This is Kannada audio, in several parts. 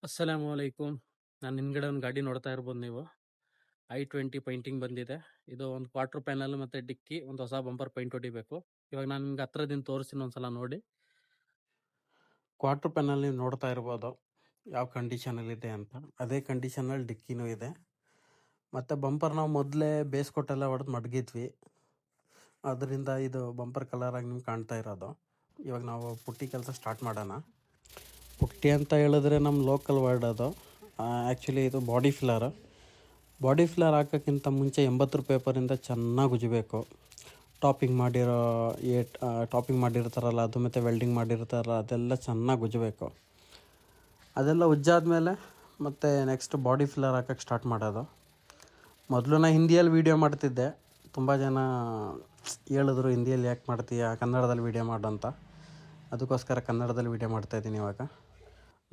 ಅಸ್ಸಲಾಮು ಅಲೈಕುಮ್. ನಾನು ಹಿಂದ್ಗಡೆ ಒಂದು ಗಾಡಿ ನೋಡ್ತಾ ಇರ್ಬೋದು ನೀವು. i20 ಪೈಂಟಿಂಗ್ ಬಂದಿದೆ. ಇದು ಒಂದು ಕ್ವಾರ್ಟರ್ ಪ್ಯಾನಲ್ ಮತ್ತು ಡಿಕ್ಕಿ ಒಂದು ಹೊಸ ಬಂಪರ್ ಪೈಂಟ್ ಹೊಡಿಬೇಕು. ಇವಾಗ ನಾನು ನಿಮ್ಗೆ ಹತ್ರದಿಂದ ತೋರಿಸ್ತೀನಿ ಒಂದ್ಸಲ ನೋಡಿ. ಕ್ವಾರ್ಟರ್ ಪ್ಯಾನಲ್ ನೀವು ನೋಡ್ತಾ ಇರ್ಬೋದು ಯಾವ ಕಂಡೀಷನಲ್ಲಿದೆ ಅಂತ. ಅದೇ ಕಂಡೀಷನಲ್ಲಿ ಡಿಕ್ಕಿನೂ ಇದೆ. ಮತ್ತು ಬಂಪರ್ ನಾವು ಮೊದಲೇ ಬೇಸ್ ಕೊಟ್ಟೆಲ್ಲ ಹೊಡೆದು ಮಡಗಿದ್ವಿ. ಅದರಿಂದ ಇದು ಬಂಪರ್ ಕಲರಾಗಿ ನಿಮ್ಗೆ ಕಾಣ್ತಾ ಇರೋದು. ಇವಾಗ ನಾವು ಪುಟ್ಟಿ ಕೆಲಸ ಸ್ಟಾರ್ಟ್ ಮಾಡೋಣ. ಪುಟ್ಟಿ ಅಂತ ಹೇಳಿದ್ರೆ ನಮ್ಮ ಲೋಕಲ್ ವರ್ಡ್ ಅದು. ಆ್ಯಕ್ಚುಲಿ ಇದು ಬಾಡಿ ಫಿಲ್ಲರ್ ಹಾಕೋಕ್ಕಿಂತ ಮುಂಚೆ 80 ಪೇಪರಿಂದ ಚೆನ್ನಾಗಿ ಉಜ್ಜಬೇಕು. ಟಾಪಿಂಗ್ ಮಾಡಿರ್ತಾರಲ್ಲ ಅದು, ಮತ್ತು ವೆಲ್ಡಿಂಗ್ ಮಾಡಿರ್ತಾರಲ್ಲ ಅದೆಲ್ಲ ಚೆನ್ನಾಗಿ ಉಜ್ಜಬೇಕು. ಅದೆಲ್ಲ ಉಜ್ಜಾದ್ಮೇಲೆ ಮತ್ತು ನೆಕ್ಸ್ಟ್ ಬಾಡಿ ಫಿಲ್ಲರ್ ಹಾಕೋಕ್ಕೆ ಸ್ಟಾರ್ಟ್ ಮಾಡೋದು. ಮೊದಲು ನಾನು ಹಿಂದಿಯಲ್ಲಿ ವೀಡಿಯೋ ಮಾಡ್ತಿದ್ದೆ. ತುಂಬ ಜನ ಹೇಳಿದ್ರು ಹಿಂದಿಯಲ್ಲಿ ಯಾಕೆ ಮಾಡ್ತೀಯ, ಕನ್ನಡದಲ್ಲಿ ವೀಡಿಯೋ ಮಾಡು ಅಂತ. ಅದಕ್ಕೋಸ್ಕರ ಕನ್ನಡದಲ್ಲಿ ವೀಡಿಯೋ ಮಾಡ್ತಾಯಿದ್ದೀನಿ. ಇವಾಗ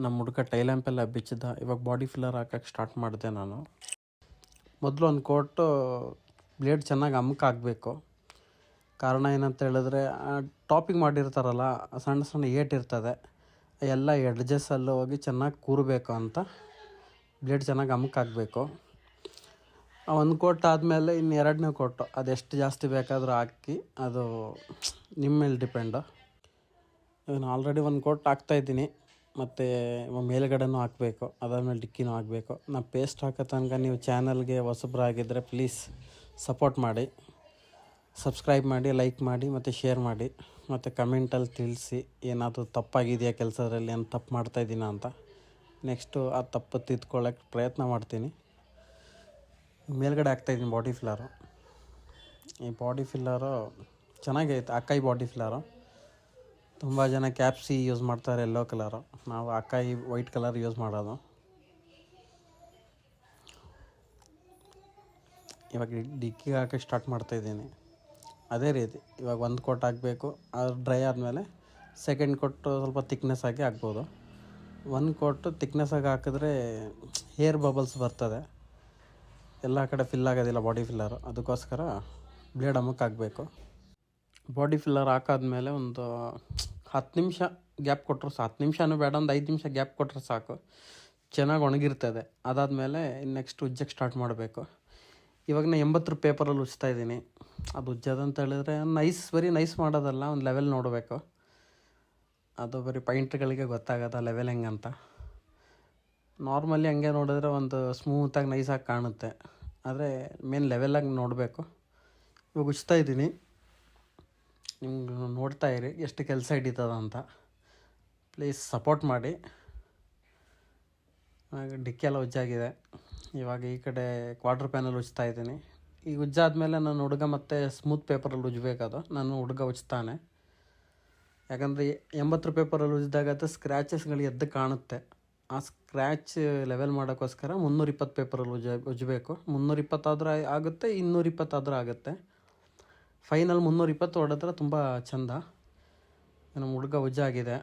ನಮ್ಮ ಹುಡುಗ ಟೈಲ್ಯಾಂಪೆಲ್ಲ ಬಿಚ್ಚಿದ. ಇವಾಗ ಬಾಡಿ ಫಿಲ್ಲರ್ ಹಾಕೋಕ್ಕೆ ಸ್ಟಾರ್ಟ್ ಮಾಡಿದೆ ನಾನು. ಮೊದಲು ಒಂದು ಕೋಟು ಬ್ಲೇಡ್ ಚೆನ್ನಾಗಿ ಅಮ್ಕಾಗಬೇಕು. ಕಾರಣ ಏನಂತ ಹೇಳಿದ್ರೆ ಟಾಪಿಂಗ್ ಮಾಡಿರ್ತಾರಲ್ಲ, ಸಣ್ಣ ಸಣ್ಣ ಏಟಿರ್ತದೆ, ಎಲ್ಲ ಎಡ್ಜಸ್ಸಲ್ಲೂ ಹೋಗಿ ಚೆನ್ನಾಗಿ ಕೂರಬೇಕು ಅಂತ ಬ್ಲೇಡ್ ಚೆನ್ನಾಗಿ ಅಮ್ಕಾಗಬೇಕು. ಒಂದು ಕೋಟ್ ಆದಮೇಲೆ ಇನ್ನು ಎರಡನೇ ಕೋಟು ಅದೆಷ್ಟು ಜಾಸ್ತಿ ಬೇಕಾದರೂ ಹಾಕಿ, ಅದು ನಿಮ್ಮ ಮೇಲೆ ಡಿಪೆಂಡು. ನಾನು ಆಲ್ರೆಡಿ ಒಂದು ಕೋಟ್ ಹಾಕ್ತಾಯಿದ್ದೀನಿ. ಮತ್ತು ಮೇಲ್ಗಡೆನೂ ಹಾಕಬೇಕು, ಅದಾದಮೇಲೆ ಡಿಕ್ಕಿನೂ ಹಾಕಬೇಕು. ನಾನು ಪೇಸ್ಟ್ ಹಾಕೋ ತನಕ ನೀವು ಚಾನಲ್ಗೆ ಹೊಸಬ್ರಾಗಿದ್ದರೆ ಪ್ಲೀಸ್ ಸಪೋರ್ಟ್ ಮಾಡಿ, ಸಬ್ಸ್ಕ್ರೈಬ್ ಮಾಡಿ, ಲೈಕ್ ಮಾಡಿ ಮತ್ತು ಶೇರ್ ಮಾಡಿ. ಮತ್ತು ಕಮೆಂಟಲ್ಲಿ ತಿಳಿಸಿ ಏನಾದರೂ ತಪ್ಪಾಗಿದೆಯಾ ಕೆಲಸದಲ್ಲಿ, ಏನು ತಪ್ಪು ಮಾಡ್ತಾಯಿದ್ದೀನ ಅಂತ. ನೆಕ್ಸ್ಟು ಆ ತಪ್ಪು ತಿದ್ಕೊಳ್ಳೋಕ್ಕೆ ಪ್ರಯತ್ನ ಮಾಡ್ತೀನಿ. ಮೇಲ್ಗಡೆ ಹಾಕ್ತಾಯಿದ್ದೀನಿ ಬಾಡಿ ಫಿಲ್ಲರು. ಈ ಬಾಡಿ ಫಿಲ್ಲರು ಚೆನ್ನಾಗೈತೆ, ಅಕಾಯಿ ಬಾಡಿ ಫಿಲ್ಲರು. ತುಂಬ ಜನ ಕ್ಯಾಪ್ಸಿ ಯೂಸ್ ಮಾಡ್ತಾರೆ, ಯೆಲ್ಲೋ ಕಲರು. ನಾವು ಅಕಾಯಿ ವೈಟ್ ಕಲರ್ ಯೂಸ್ ಮಾಡೋದು. ಇವಾಗ ಡಿಕ್ಕಿಗೆ ಹಾಕಿ ಸ್ಟಾರ್ಟ್ ಮಾಡ್ತಾಯಿದ್ದೀನಿ. ಅದೇ ರೀತಿ ಇವಾಗ ಒಂದು ಕೋಟ್ ಹಾಕಬೇಕು. ಅದು ಡ್ರೈ ಆದಮೇಲೆ ಸೆಕೆಂಡ್ ಕೋಟು ಸ್ವಲ್ಪ ತಿಕ್ನೆಸ್ ಆಗಿ ಹಾಕ್ಬೋದು. ಒಂದು ಕೋಟು ತಿಕ್ನೆಸ್ ಆಗಿ ಹಾಕಿದ್ರೆ ಏರ್ ಬಬಲ್ಸ್ ಬರ್ತದೆ, ಎಲ್ಲ ಕಡೆ ಫಿಲ್ ಆಗೋದಿಲ್ಲ ಬಾಡಿ ಫಿಲ್ಲರು. ಅದಕ್ಕೋಸ್ಕರ ಬ್ಲೇಡ್ ಅಮ್ಮಕ್ಕಾಗಬೇಕು. ಬಾಡಿ ಫಿಲ್ಲರ್ ಹಾಕಾದ್ಮೇಲೆ ಒಂದು 10 ನಿಮಿಷ ಗ್ಯಾಪ್ ಕೊಟ್ಟರು ಸಾಕು. 10 ನಿಮಿಷನೂ ಬೇಡ, ಒಂದು 5 ನಿಮಿಷ ಗ್ಯಾಪ್ ಕೊಟ್ಟರೆ ಸಾಕು. ಚೆನ್ನಾಗಿ ಒಣಗಿರ್ತದೆ. ಅದಾದಮೇಲೆ ನೆಕ್ಸ್ಟ್ ಉಜ್ಜಕ್ಕೆ ಸ್ಟಾರ್ಟ್ ಮಾಡಬೇಕು. ಇವಾಗ ನಾನು 80 ಪೇಪರಲ್ಲಿ ಉಜ್ತಾಯಿದ್ದೀನಿ. ಅದು ಉಜ್ಜೋದಂತ ಹೇಳಿದ್ರೆ ಬರೀ ನೈಸ್ ಮಾಡೋದಲ್ಲ, ಒಂದು ಲೆವೆಲ್ ನೋಡಬೇಕು. ಅದು ಬರೀ ಪೈಂಟ್ಗಳಿಗೆ ಗೊತ್ತಾಗೋದ ಲೆವೆಲ್ ಹೆಂಗಂತ. ನಾರ್ಮಲಿ ಹಂಗೆ ನೋಡಿದ್ರೆ ಒಂದು ಸ್ಮೂತಾಗಿ ನೈಸಾಗಿ ಕಾಣುತ್ತೆ, ಆದರೆ ಮೇನ್ ಲೆವೆಲಾಗಿ ನೋಡಬೇಕು. ಇವಾಗ ಉಜ್ತಾಯಿದ್ದೀನಿ. ನಿಮ್ಗೆ ನೋಡ್ತಾ ಇರಿ ಎಷ್ಟು ಕೆಲಸ ಹಿಡಿತದ ಅಂತ. ಪ್ಲೀಸ್ ಸಪೋರ್ಟ್ ಮಾಡಿ. ಡಿಕ್ಕಿ ಎಲ್ಲ ಉಜ್ಜಾಗಿದೆ. ಇವಾಗ ಈ ಕಡೆ ಕ್ವಾರ್ಟರ್ ಪ್ಯಾನಲ್ ಉಜ್ತಾ ಇದ್ದೀನಿ. ಈಗ ಉಜ್ಜಾದ್ಮೇಲೆ ನನ್ನ ಹುಡುಗ ಮತ್ತೆ ಸ್ಮೂತ್ ಪೇಪರಲ್ಲಿ ಉಜ್ಬೇಕದು. ನನ್ನ ಹುಡುಗ ಉಜ್ತಾನೆ. ಯಾಕಂದರೆ 80 ಪೇಪರಲ್ಲಿ ಉಜ್ಜಿದಾಗ ಸ್ಕ್ರ್ಯಾಚಸ್ಗಳು ಎದ್ದು ಕಾಣುತ್ತೆ. ಆ ಸ್ಕ್ರ್ಯಾಚ್ ಲೆವೆಲ್ ಮಾಡೋಕ್ಕೋಸ್ಕರ 320 ಪೇಪರಲ್ಲಿ ಉಜ್ಜಬೇಕು. 320 ಆದರೂ ಆಗುತ್ತೆ, 220 ಆದರೂ ಆಗುತ್ತೆ. ಫೈನಲ್ 320 ಹೊಡೆದ್ರೆ ತುಂಬ ಚೆಂದ. ನಮ್ಮ ಹುಡುಗ ಉಜ್ಜಾಗಿದೆ.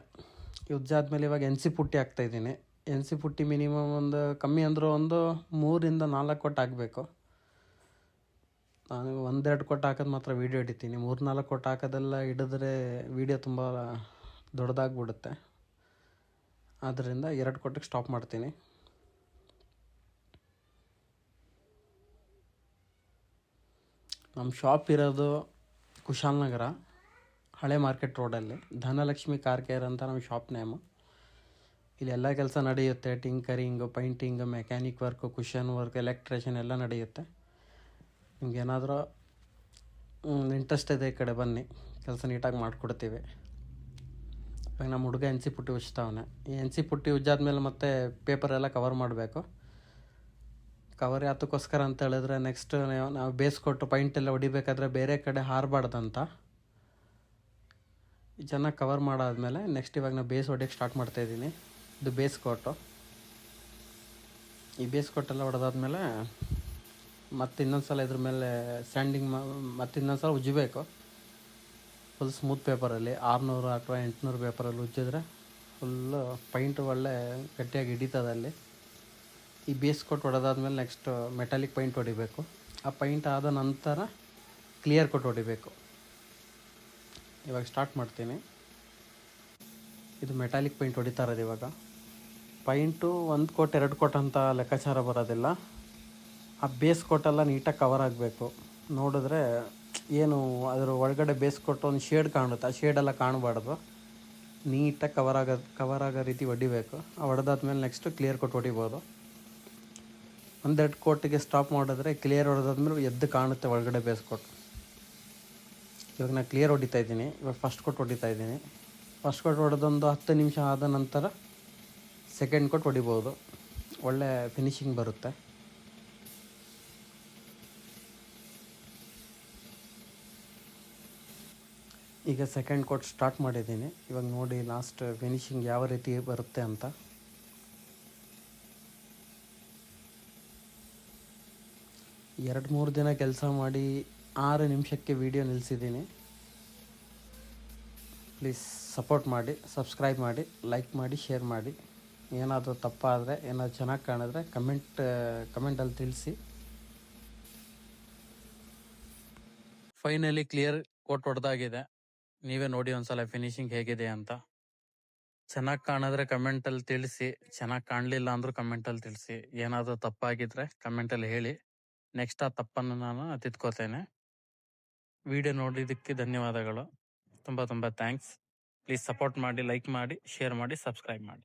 ಉಜ್ಜಾದ್ಮೇಲೆ ಇವಾಗ NC ಪುಟ್ಟಿ ಹಾಕ್ತಾಯಿದ್ದೀನಿ. NC ಪುಟ್ಟಿ ಮಿನಿಮಮ್ ಒಂದು ಕಮ್ಮಿ ಅಂದರೂ ಒಂದು 3 ಇಂದ 4 ಕೊಟ್ಟು ಹಾಕಬೇಕು. ನಾನು 1-2 ಕೊಟ್ಟು ಹಾಕೋದು ಮಾತ್ರ ವೀಡಿಯೋ ಹಿಡಿತೀನಿ. 3-4 ಕೊಟ್ಟು ಹಾಕೋದೆಲ್ಲ ಹಿಡಿದ್ರೆ ವೀಡಿಯೋ ತುಂಬ ದೊಡ್ಡದಾಗ್ಬಿಡುತ್ತೆ. ಆದ್ದರಿಂದ 2 ಕೊಟ್ಟಿಗೆ ಸ್ಟಾಪ್ ಮಾಡ್ತೀನಿ. ನಮ್ಮ ಶಾಪ್ ಇರೋದು ಕುಶಾಲನಗರ, ಹಳೆ ಮಾರ್ಕೆಟ್ ರೋಡಲ್ಲಿ. ಧನಲಕ್ಷ್ಮಿ ಕಾರ್ ಕೇರ್ ಅಂತ ನಮ್ಮ ಶಾಪ್ ನೇಮು. ಇಲ್ಲಿ ಎಲ್ಲ ಕೆಲಸ ನಡೆಯುತ್ತೆ. Tinkering, painting, mechanic work, cushion work, electrician ಎಲ್ಲ ನಡೆಯುತ್ತೆ. ನಿಮ್ಗೇನಾದರೂ ಇಂಟ್ರೆಸ್ಟ್ ಇದೆ ಈ ಕಡೆ ಬನ್ನಿ, ಕೆಲಸ ನೀಟಾಗಿ ಮಾಡಿಕೊಡ್ತೀವಿ. ಇವಾಗ ನಮ್ಮ ಹುಡುಗ NC ಪುಟ್ಟಿ ಉಜ್ತಾವನೆ. ಈ NC ಪುಟ್ಟಿ ಉಜ್ಜಾದ್ಮೇಲೆ ಮತ್ತೆ ಪೇಪರೆಲ್ಲ ಕವರ್ ಮಾಡಬೇಕು. ಕವರ್ ಯಾತಕ್ಕೋಸ್ಕರ ಅಂತ ಹೇಳಿದ್ರೆ ನೆಕ್ಸ್ಟ್ ನಾವು ಬೇಸ್ಕೊಟ್ಟು ಪೈಂಟೆಲ್ಲ ಹೊಡಿಬೇಕಾದ್ರೆ ಬೇರೆ ಕಡೆ ಹಾರಬಾರ್ದಂತ. ಚೆನ್ನಾಗಿ ಕವರ್ ಮಾಡಾದ್ಮೇಲೆ ನೆಕ್ಸ್ಟ್ ಇವಾಗ ನಾವು ಬೇಸ್ ಹೊಡಿಯೋಕ್ಕೆ ಸ್ಟಾರ್ಟ್ ಮಾಡ್ತಾಯಿದ್ದೀನಿ. ಇದು ಬೇಸ್ ಕೋಟು. ಈ ಬೇಸ್ ಕೋಟೆಲ್ಲ ಹೊಡೆದಾದ್ಮೇಲೆ ಮತ್ತೆ ಇನ್ನೊಂದು ಸಲ ಇದ್ರ ಮೇಲೆ ಸ್ಯಾಂಡಿಂಗ್ ಮತ್ತೆ ಇನ್ನೊಂದು ಸಲ ಉಜ್ಜಬೇಕು. ಫುಲ್ ಸ್ಮೂತ್ ಪೇಪರಲ್ಲಿ 600 ಅಥವಾ 800 ಪೇಪರಲ್ಲಿ ಉಜ್ಜಿದ್ರೆ ಫುಲ್ಲು ಪೈಂಟ್ ಒಳ್ಳೆ ಗಟ್ಟಿಯಾಗಿ ಹಿಡಿತದೆ ಅಲ್ಲಿ. ಈ ಬೇಸ್ ಕೋಟ್ ಹೊಡೆದಾದ್ಮೇಲೆ ನೆಕ್ಸ್ಟ್ ಮೆಟಾಲಿಕ್ ಪೈಂಟ್ ಹೊಡಿಬೇಕು. ಆ ಪೈಂಟ್ ಆದ ನಂತರ ಕ್ಲಿಯರ್ ಕೋಟ್ ಹೊಡಿಬೇಕು. ಇವಾಗ ಸ್ಟಾರ್ಟ್ ಮಾಡ್ತೀನಿ. ಇದು ಮೆಟಾಲಿಕ್ ಪೈಂಟ್ ಹೊಡಿತಾ ಇರೋದು ಇವಾಗ. ಪೈಂಟು 1 ಕೋಟ್ 2 ಕೋಟ್ ಅಂತ ಲೆಕ್ಕಾಚಾರ ಬರೋದಿಲ್ಲ. ಆ ಬೇಸ್ ಕೋಟೆಲ್ಲ ನೀಟಾಗಿ ಕವರ್ ಆಗಬೇಕು. ನೋಡಿದ್ರೆ ಏನು ಅದರ ಒಳಗಡೆ ಬೇಸ್ ಕೊಟ್ಟು ಒಂದು ಶೇಡ್ ಕಾಣುತ್ತೆ, ಆ ಶೇಡೆಲ್ಲ ಕಾಣಬಾರ್ದು. ನೀಟಾಗಿ ಕವರ್ ಆಗೋ ರೀತಿ ಹೊಡಿಬೇಕು. ಹೊಡೆದಾದ್ಮೇಲೆ ನೆಕ್ಸ್ಟು ಕ್ಲಿಯರ್ ಕೋಟ್ ಹೊಡಿಬೋದು. 1-2 ಕೋಟಿಗೆ ಸ್ಟಾಪ್ ಮಾಡಿದ್ರೆ ಕ್ಲಿಯರ್ ಹೊಡೆದಾದ್ಮೇಲೆ ಎದ್ದು ಕಾಣುತ್ತೆ ಒಳಗಡೆ ಬೇಸ್ ಕೋಟ್. ಇವಾಗ ನಾನು ಕ್ಲಿಯರ್ ಹೊಡಿತಾ ಇದ್ದೀನಿ. ಇವಾಗ ಫಸ್ಟ್ ಕೋಟ್ ಹೊಡಿತಾ ಇದ್ದೀನಿ. ಫಸ್ಟ್ ಕೋಟ್ ಹೊಡೆದೊಂದು 10 ನಿಮಿಷ ಆದ ನಂತರ ಸೆಕೆಂಡ್ ಕೋಟ್ ಹೊಡಿಬೋದು. ಒಳ್ಳೆ ಫಿನಿಶಿಂಗ್ ಬರುತ್ತೆ. ಈಗ ಸೆಕೆಂಡ್ ಕೋಟ್ ಸ್ಟಾರ್ಟ್ ಮಾಡಿದ್ದೀನಿ. ಇವಾಗ ನೋಡಿ ಲಾಸ್ಟ್ ಫಿನಿಶಿಂಗ್ ಯಾವ ರೀತಿ ಬರುತ್ತೆ ಅಂತ. ಎರಡು ಮೂರು ದಿನ ಕೆಲಸ ಮಾಡಿ 6 ನಿಮಿಷಕ್ಕೆ ವಿಡಿಯೋ ನಿಲ್ಲಿಸಿದ್ದೀನಿ. ಪ್ಲೀಸ್ ಸಪೋರ್ಟ್ ಮಾಡಿ, ಸಬ್ಸ್ಕ್ರೈಬ್ ಮಾಡಿ, ಲೈಕ್ ಮಾಡಿ, ಶೇರ್ ಮಾಡಿ. ಏನಾದರೂ ತಪ್ಪಾದರೆ, ಏನಾದರೂ ಚೆನ್ನಾಗಿ ಕಾಣಿದ್ರೆ ಕಮೆಂಟಲ್ಲಿ ತಿಳಿಸಿ. ಫೈನಲಿ ಕ್ಲಿಯರ್ ಕೋಟ್ ಹೊಡೆದಾಗಿದೆ. ನೀವೇ ನೋಡಿ ಒಂದ್ಸಲ ಫಿನಿಶಿಂಗ್ ಹೇಗಿದೆ ಅಂತ. ಚೆನ್ನಾಗಿ ಕಾಣಿದ್ರೆ ಕಮೆಂಟಲ್ಲಿ ತಿಳಿಸಿ, ಚೆನ್ನಾಗಿ ಕಾಣಲಿಲ್ಲ ಅಂದರೂ ಕಮೆಂಟಲ್ಲಿ ತಿಳಿಸಿ. ಏನಾದರೂ ತಪ್ಪಾಗಿದ್ರೆ ಕಮೆಂಟಲ್ಲಿ ಹೇಳಿ. ನೆಕ್ಸ್ಟ್ ಆ ತಪ್ಪನ್ನು ನಾನು ತಿದ್ಕೋತೇನೆ. ವಿಡಿಯೋ ನೋಡಿದ್ದಕ್ಕೆ ಧನ್ಯವಾದಗಳು. ತುಂಬ ಥ್ಯಾಂಕ್ಸ್. ಪ್ಲೀಸ್ ಸಪೋರ್ಟ್ ಮಾಡಿ, ಲೈಕ್ ಮಾಡಿ, ಶೇರ್ ಮಾಡಿ, ಸಬ್ಸ್ಕ್ರೈಬ್ ಮಾಡಿ.